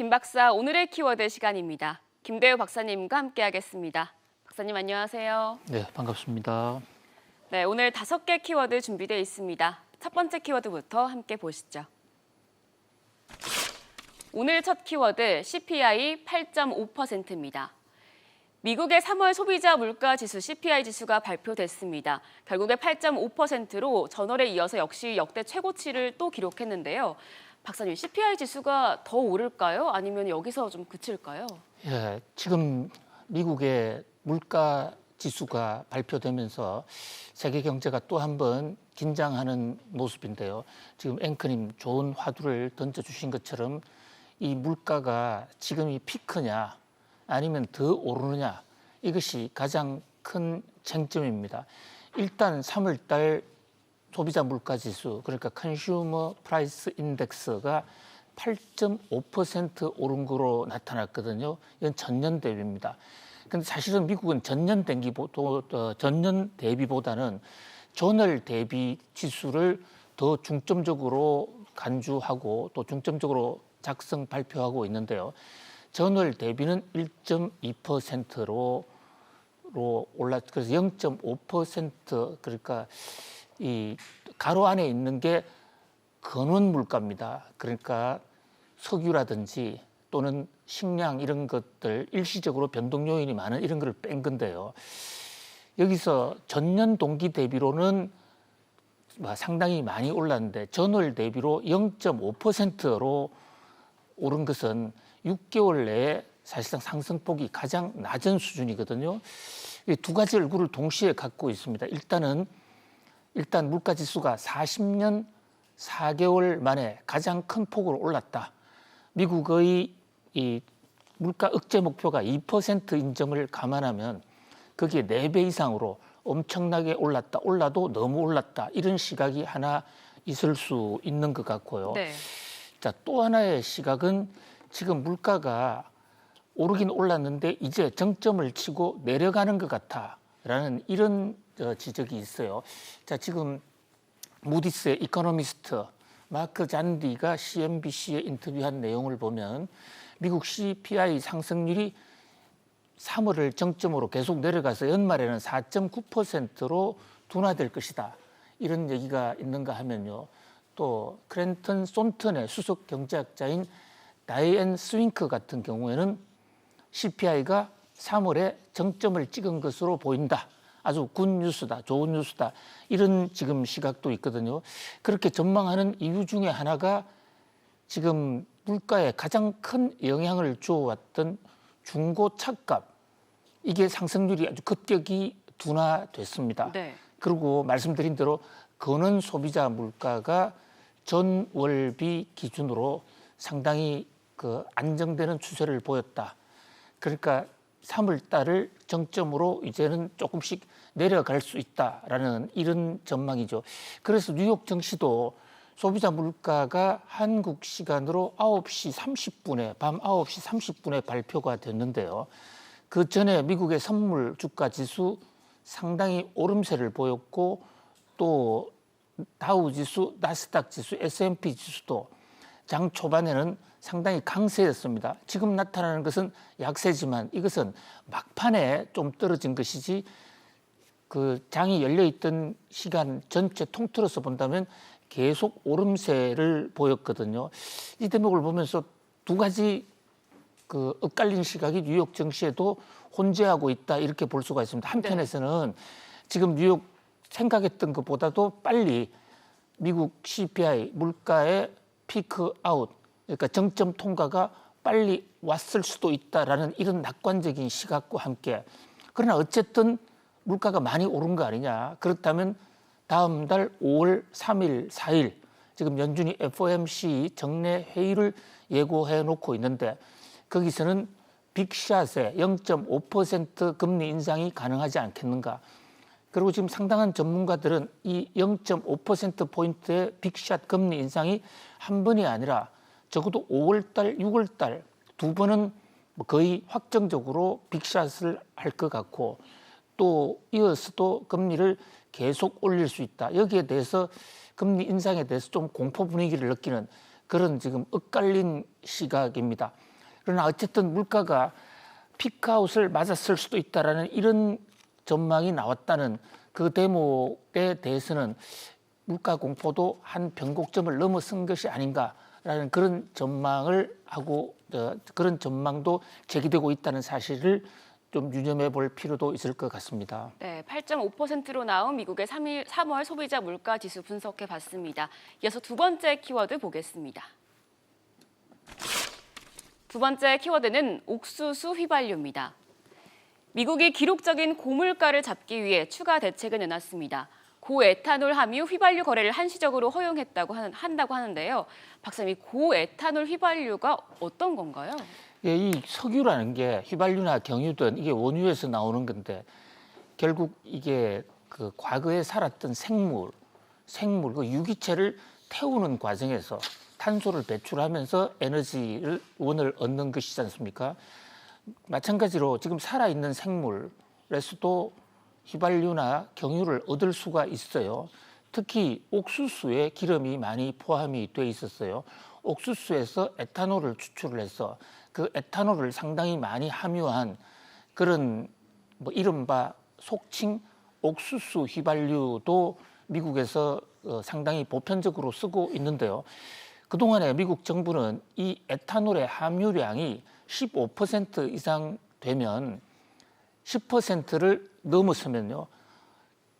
김 박사 오늘의 키워드 시간입니다. 김대우 박사님과 함께하겠습니다. 박사님 안녕하세요. 네, 반갑습니다. 네, 오늘 5개 키워드 준비되어 있습니다. 첫 번째 키워드부터 함께 보시죠. 오늘 첫 키워드 CPI 8.5%입니다. 미국의 3월 소비자 물가 지수 CPI 지수가 발표됐습니다. 결국에 8.5%로 전월에 이어서 역시 역대 최고치를 또 기록했는데요. 박사님, CPI 지수가 더 오를까요? 아니면 여기서 좀 그칠까요? 예, 지금 미국의 물가 지수가 발표되면서 세계 경제가 또 한 번 긴장하는 모습인데요. 지금 앵커님 좋은 화두를 던져주신 것처럼 이 물가가 지금이 피크냐 아니면 더 오르느냐 이것이 가장 큰 쟁점입니다. 일단 3월 달 소비자 물가 지수 그러니까 컨슈머 프라이스 인덱스가 8.5% 오른 거로 나타났거든요. 이건 전년 대비입니다. 근데 사실은 미국은 전년 대비보다는 전월 대비 지수를 더 중점적으로 간주하고 또 중점적으로 작성 발표하고 있는데요. 전월 대비는 1.2%로 그래서 0.5% 그러니까 이 가로 안에 있는 게 근원 물가입니다. 그러니까 석유라든지 또는 식량 이런 것들 일시적으로 변동 요인이 많은 이런 거를 뺀 건데요. 여기서 전년 동기 대비로는 상당히 많이 올랐는데 전월 대비로 0.5%로 오른 것은 6개월 내에 사실상 상승폭이 가장 낮은 수준이거든요. 이 두 가지 얼굴을 동시에 갖고 있습니다. 일단 물가지수가 40년 4개월 만에 가장 큰 폭으로 올랐다. 미국의 이 물가 억제 목표가 2%인 점을 감안하면 거기에 4배 이상으로 엄청나게 올랐다. 올라도 너무 올랐다. 이런 시각이 하나 있을 수 있는 것 같고요. 네. 자, 또 하나의 시각은 지금 물가가 오르긴 올랐는데 이제 정점을 치고 내려가는 것 같다라는 이런 지적이 있어요. 자, 지금 무디스의 이코노미스트 마크 잔디가 CNBC에 인터뷰한 내용을 보면 미국 CPI 상승률이 3월을 정점으로 계속 내려가서 연말에는 4.9%로 둔화될 것이다. 이런 얘기가 있는가 하면요. 또 크랜턴 손턴의 수석 경제학자인 다이앤 스윙크 같은 경우에는 CPI가 3월에 정점을 찍은 것으로 보인다. 아주 굿 뉴스다, 좋은 뉴스다. 이런 지금 시각도 있거든요. 그렇게 전망하는 이유 중에 하나가 지금 물가에 가장 큰 영향을 주어왔던 중고차값. 이게 상승률이 아주 급격히 둔화됐습니다. 네. 그리고 말씀드린 대로 근원 소비자 물가가 전월비 기준으로 상당히 안정되는 추세를 보였다. 그러니까 3월 달을 정점으로 이제는 조금씩 내려갈 수 있다라는 이런 전망이죠. 그래서 뉴욕 증시도 소비자 물가가 한국 시간으로 9시 30분에 밤 9시 30분에 발표가 됐는데요. 그 전에 미국의 선물 주가 지수 상당히 오름세를 보였고 또 다우 지수, 나스닥 지수, S&P 지수도 장 초반에는 상당히 강세였습니다. 지금 나타나는 것은 약세지만 이것은 막판에 좀 떨어진 것이지 그 장이 열려있던 시간 전체 통틀어서 본다면 계속 오름세를 보였거든요. 이 대목을 보면서 두 가지 엇갈린 시각이 뉴욕 증시에도 혼재하고 있다 이렇게 볼 수가 있습니다. 한편에서는 지금 뉴욕 생각했던 것보다도 빨리 미국 CPI 물가의 피크 아웃 그러니까 정점 통과가 빨리 왔을 수도 있다라는 이런 낙관적인 시각과 함께 그러나 어쨌든 물가가 많이 오른 거 아니냐. 그렇다면 다음 달 5월 3일, 4일 지금 연준이 FOMC 정례 회의를 예고해 놓고 있는데 거기서는 빅샷에 0.5% 금리 인상이 가능하지 않겠는가. 그리고 지금 상당한 전문가들은 이 0.5%포인트의 빅샷 금리 인상이 한 번이 아니라 적어도 5월달, 6월달 두 번은 거의 확정적으로 빅샷을 할 것 같고 또 이어서도 금리를 계속 올릴 수 있다. 여기에 대해서 금리 인상에 대해서 좀 공포 분위기를 느끼는 그런 지금 엇갈린 시각입니다. 그러나 어쨌든 물가가 피크아웃을 맞았을 수도 있다라는 이런 전망이 나왔다는 그 대목에 대해서는 물가 공포도 한 변곡점을 넘어선 것이 아닌가라는 그런 전망을 하고 그런 전망도 제기되고 있다는 사실을 좀 유념해 볼 필요도 있을 것 같습니다. 네, 8.5%로 나온 미국의 3월 소비자 물가 지수 분석해 봤습니다. 이어서 두 번째 키워드 보겠습니다. 두 번째 키워드는 옥수수 휘발유입니다. 미국이 기록적인 고물가를 잡기 위해 추가 대책을 내놨습니다. 고에탄올 함유 휘발유 거래를 한시적으로 한다고 하는데요. 박사님, 고에탄올 휘발유가 어떤 건가요? 예, 이 석유라는 게 휘발유나 경유든 이게 원유에서 나오는 건데 결국 이게 그 과거에 살았던 생물 그 유기체를 태우는 과정에서 탄소를 배출하면서 원을 얻는 것이지 않습니까? 마찬가지로 지금 살아있는 생물에서도 휘발유나 경유를 얻을 수가 있어요. 특히 옥수수에 기름이 많이 포함이 돼 있었어요. 옥수수에서 에탄올을 추출을 해서 그 에탄올을 상당히 많이 함유한 그런 이른바 속칭 옥수수 휘발유도 미국에서 상당히 보편적으로 쓰고 있는데요. 그동안에 미국 정부는 이 에탄올의 함유량이 15% 이상 되면 10%를 넘어서면요,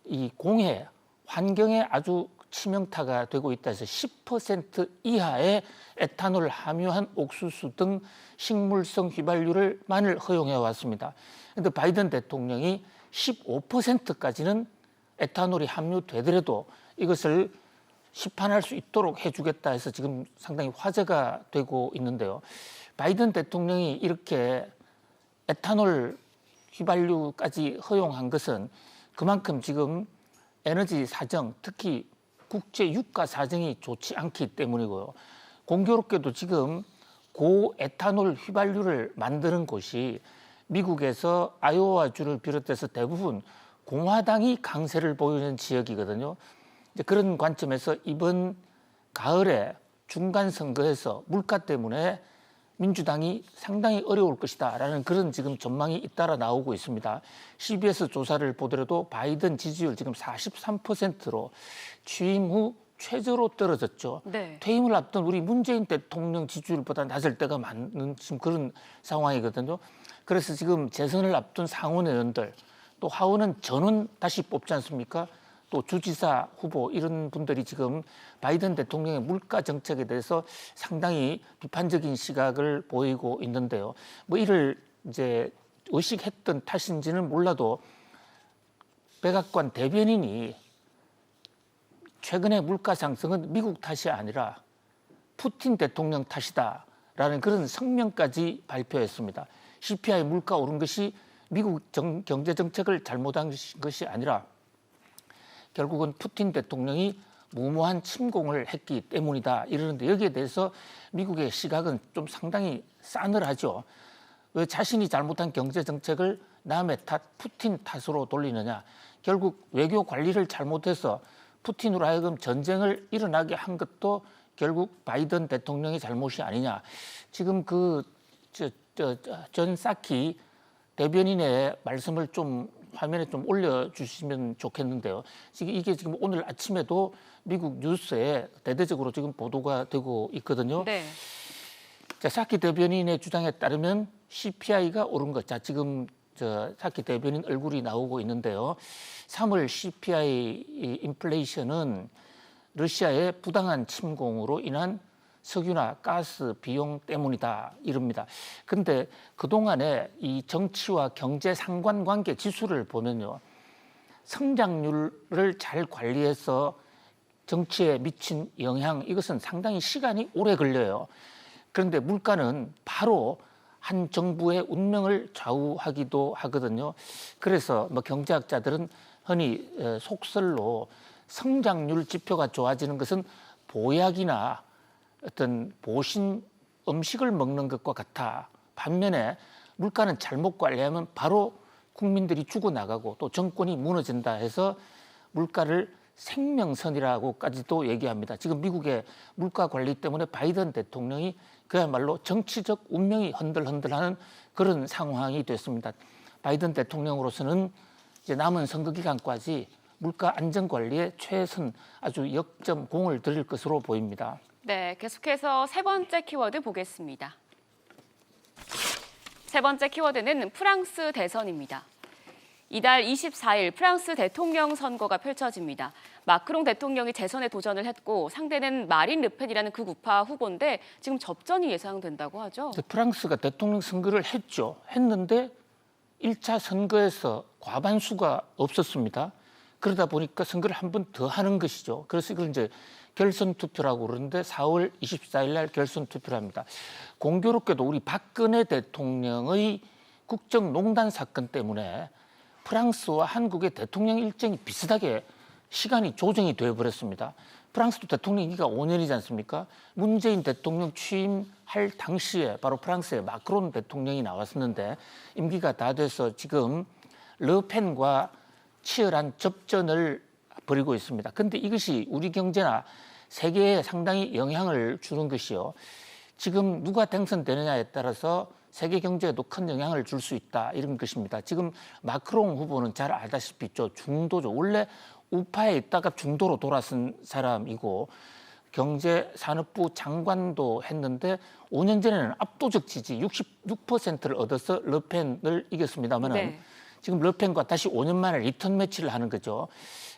이 공해, 환경에 아주 치명타가 되고 있다 해서 10% 이하의 에탄올 함유한 옥수수 등 식물성 휘발유를만을 허용해 왔습니다. 그런데 바이든 대통령이 15%까지는 에탄올이 함유되더라도 이것을 시판할 수 있도록 해주겠다 해서 지금 상당히 화제가 되고 있는데요. 바이든 대통령이 이렇게 에탄올 휘발유까지 허용한 것은 그만큼 지금 에너지 사정, 특히 국제 유가 사정이 좋지 않기 때문이고요. 공교롭게도 지금 고에탄올 휘발유를 만드는 곳이 미국에서 아이오와주를 비롯해서 대부분 공화당이 강세를 보이는 지역이거든요. 그런 관점에서 이번 가을에 중간 선거에서 물가 때문에 민주당이 상당히 어려울 것이다라는 그런 지금 전망이 잇따라 나오고 있습니다. CBS 조사를 보더라도 바이든 지지율 지금 43%로 취임 후 최저로 떨어졌죠. 네. 퇴임을 앞둔 우리 문재인 대통령 지지율보다 낮을 때가 많은 지금 그런 상황이거든요. 그래서 지금 재선을 앞둔 상원 의원들 또 하원은 전원 다시 뽑지 않습니까? 또 주지사 후보 이런 분들이 지금 바이든 대통령의 물가 정책에 대해서 상당히 비판적인 시각을 보이고 있는데요. 이를 이제 의식했던 탓인지는 몰라도 백악관 대변인이 최근의 물가 상승은 미국 탓이 아니라 푸틴 대통령 탓이다라는 그런 성명까지 발표했습니다. CPI 물가 오른 것이 미국 경제 정책을 잘못한 것이 아니라 결국은 푸틴 대통령이 무모한 침공을 했기 때문이다 이러는데 여기에 대해서 미국의 시각은 좀 상당히 싸늘하죠. 왜 자신이 잘못한 경제 정책을 남의 탓, 푸틴 탓으로 돌리느냐. 결국 외교 관리를 잘못해서 푸틴으로 하여금 전쟁을 일어나게 한 것도 결국 바이든 대통령의 잘못이 아니냐. 지금 존 사키 대변인의 말씀을 좀 화면에 좀 올려주시면 좋겠는데요. 이게 지금 오늘 아침에도 미국 뉴스에 대대적으로 지금 보도가 되고 있거든요. 네. 자, 사키 대변인의 주장에 따르면 CPI가 오른 것. 자, 지금 사키 대변인 얼굴이 나오고 있는데요. 3월 CPI 인플레이션은 러시아의 부당한 침공으로 인한 석유나 가스 비용 때문이다 이럽니다. 그런데 그동안에 이 정치와 경제 상관관계 지수를 보면요. 성장률을 잘 관리해서 정치에 미친 영향 이것은 상당히 시간이 오래 걸려요. 그런데 물가는 바로 한 정부의 운명을 좌우하기도 하거든요. 그래서 경제학자들은 흔히 속설로 성장률 지표가 좋아지는 것은 보약이나 어떤 보신 음식을 먹는 것과 같아. 반면에 물가는 잘못 관리하면 바로 국민들이 죽어나가고 또 정권이 무너진다 해서 물가를 생명선이라고까지도 얘기합니다. 지금 미국의 물가 관리 때문에 바이든 대통령이 그야말로 정치적 운명이 흔들흔들하는 그런 상황이 됐습니다. 바이든 대통령으로서는 이제 남은 선거 기간까지 물가 안정 관리에 최선 아주 역점공을 들일 것으로 보입니다. 네, 계속해서 세 번째 키워드 보겠습니다. 세 번째 키워드는 프랑스 대선입니다. 이달 24일 프랑스 대통령 선거가 펼쳐집니다. 마크롱 대통령이 재선에 도전을 했고 상대는 마린 르펜이라는 극우파 후보인데 지금 접전이 예상된다고 하죠. 프랑스가 대통령 선거를 했는데 1차 선거에서 과반수가 없었습니다. 그러다 보니까 선거를 한 번 더 하는 것이죠. 그래서 이걸 이제 결선 투표라고 그러는데 4월 24일 날 결선 투표를 합니다. 공교롭게도 우리 박근혜 대통령의 국정농단 사건 때문에 프랑스와 한국의 대통령 일정이 비슷하게 시간이 조정이 되어버렸습니다. 프랑스도 대통령 임기가 5년이지 않습니까? 문재인 대통령 취임할 당시에 바로 프랑스의 마크론 대통령이 나왔었는데 임기가 다 돼서 지금 르펜과 치열한 접전을 벌이고 있습니다. 그런데 이것이 우리 경제나 세계에 상당히 영향을 주는 것이요. 지금 누가 당선되느냐에 따라서 세계 경제에도 큰 영향을 줄 수 있다 이런 것입니다. 지금 마크롱 후보는 잘 알다시피 중도죠. 원래 우파에 있다가 중도로 돌아선 사람이고 경제산업부 장관도 했는데 5년 전에는 압도적 지지 66%를 얻어서 르펜을 이겼습니다만은 네. 지금 르펜과 다시 5년 만에 리턴 매치를 하는 거죠.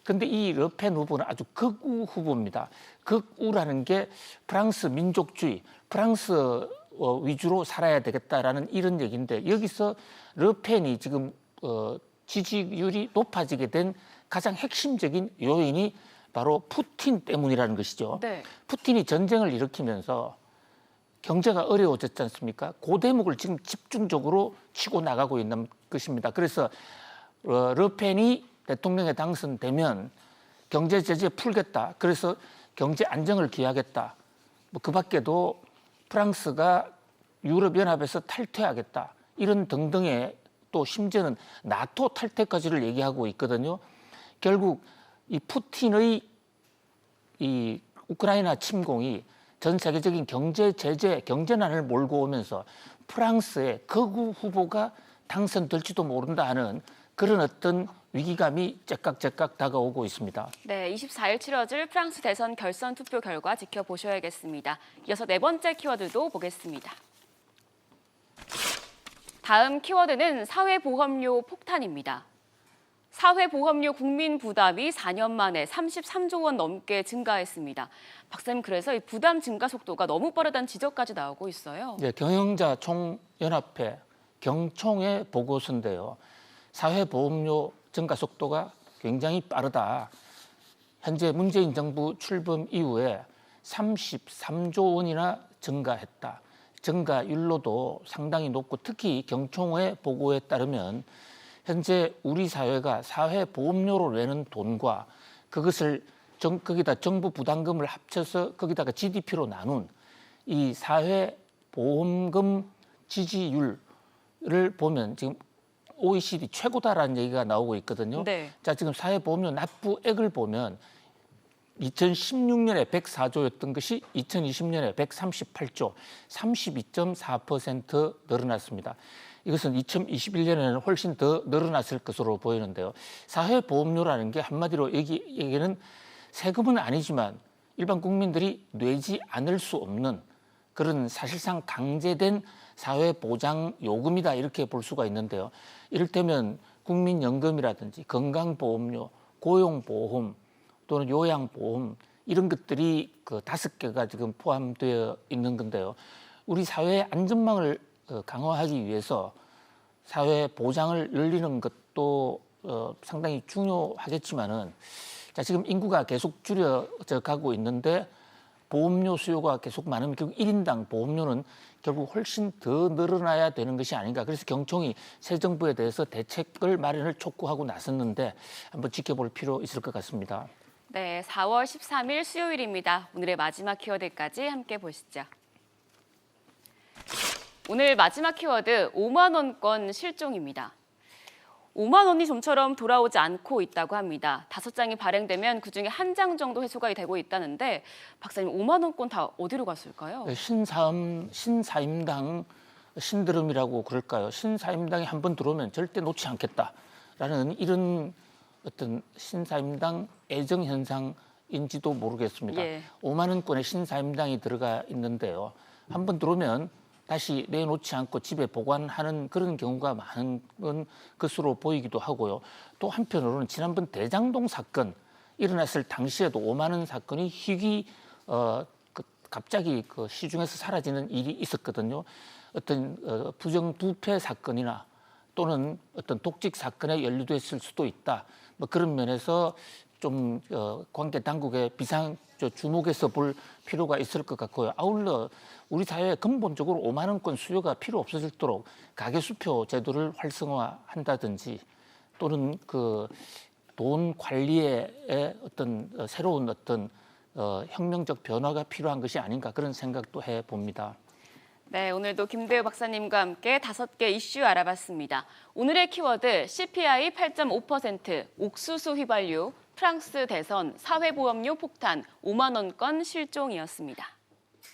그런데 이 르펜 후보는 아주 극우 후보입니다. 극우라는 게 프랑스 민족주의, 프랑스 위주로 살아야 되겠다라는 이런 얘기인데 여기서 르펜이 지금 지지율이 높아지게 된 가장 핵심적인 요인이 바로 푸틴 때문이라는 것이죠. 네. 푸틴이 전쟁을 일으키면서 경제가 어려워졌지 않습니까? 그 대목을 지금 집중적으로 치고 나가고 있는 것입니다. 그래서 르펜이 대통령에 당선되면 경제 제재 풀겠다. 그래서 경제 안정을 기하겠다. 뭐 그 밖에도 프랑스가 유럽연합에서 탈퇴하겠다. 이런 등등의 또 심지어는 나토 탈퇴까지를 얘기하고 있거든요. 결국 이 푸틴의 이 우크라이나 침공이 전 세계적인 경제 제재, 경제난을 몰고 오면서 프랑스의 극우 후보가 당선될지도 모른다 하는 그런 어떤 위기감이 째깍째깍 다가오고 있습니다. 네, 24일 치러질 프랑스 대선 결선 투표 결과 지켜보셔야겠습니다. 이어서 네 번째 키워드도 보겠습니다. 다음 키워드는 사회보험료 폭탄입니다. 사회보험료 국민 부담이 4년 만에 33조 원 넘게 증가했습니다. 박사님, 그래서 이 부담 증가 속도가 너무 빠르다는 지적까지 나오고 있어요. 네, 경영자 총연합회 경총의 보고서인데요. 사회보험료 증가 속도가 굉장히 빠르다. 현재 문재인 정부 출범 이후에 33조 원이나 증가했다. 증가율로도 상당히 높고 특히 경총의 보고에 따르면 현재 우리 사회가 사회보험료로 내는 돈과 그것을 거기다 정부 부담금을 합쳐서 거기다가 GDP로 나눈 이 사회보험금 지지율을 보면 지금 OECD 최고다라는 얘기가 나오고 있거든요. 네. 자, 지금 사회보험료 납부액을 보면 2016년에 104조였던 것이 2020년에 138조, 32.4% 늘어났습니다. 이것은 2021년에는 훨씬 더 늘어났을 것으로 보이는데요. 사회보험료라는 게 한마디로 여기에는 세금은 아니지만 일반 국민들이 내지 않을 수 없는 그런 사실상 강제된 사회보장 요금이다 이렇게 볼 수가 있는데요. 이를테면 국민연금이라든지 건강보험료, 고용보험 또는 요양보험 이런 것들이 그 5개가 지금 포함되어 있는 건데요. 우리 사회의 안전망을 강화하기 위해서 사회 보장을 늘리는 것도 상당히 중요하겠지만은 자, 지금 인구가 계속 줄여져 가고 있는데 보험료 수요가 계속 많으면 결국 1인당 보험료는 결국 훨씬 더 늘어나야 되는 것이 아닌가. 그래서 경총이 새 정부에 대해서 대책을 마련을 촉구하고 나섰는데 한번 지켜볼 필요 있을 것 같습니다. 네, 4월 13일 수요일입니다. 오늘의 마지막 키워드까지 함께 보시죠. 오늘 마지막 키워드 5만 원권 실종입니다. 5만 원이 좀처럼 돌아오지 않고 있다고 합니다. 5장이 발행되면 그중에 1장 정도 회수가 되고 있다는데 박사님 5만 원권 다 어디로 갔을까요? 신사임당 신드롬이라고 그럴까요? 신사임당에 한번 들어오면 절대 놓지 않겠다라는 이런 어떤 신사임당 애정 현상인지도 모르겠습니다. 예. 5만 원권의 신사임당이 들어가 있는데요. 한번 들어오면 다시 내놓지 않고 집에 보관하는 그런 경우가 많은 것으로 보이기도 하고요. 또 한편으로는 지난번 대장동 사건 일어났을 당시에도 5만 원 사건이 갑자기 그 시중에서 사라지는 일이 있었거든요. 어떤 부정부패 사건이나 또는 어떤 독직 사건에 연루됐을 수도 있다. 뭐 그런 면에서 좀 관계 당국의 주목해서 볼 필요가 있을 것 같고요. 아울러 우리 사회에 근본적으로 5만 원권 수요가 필요 없어지도록 가계수표 제도를 활성화한다든지 또는 그 돈 관리에 어떤 새로운 어떤 혁명적 변화가 필요한 것이 아닌가 그런 생각도 해봅니다. 네, 오늘도 김대우 박사님과 함께 5개 이슈 알아봤습니다. 오늘의 키워드 CPI 8.5%, 옥수수 휘발유, 프랑스 대선, 사회보험료 폭탄, 5만 원권 실종이었습니다.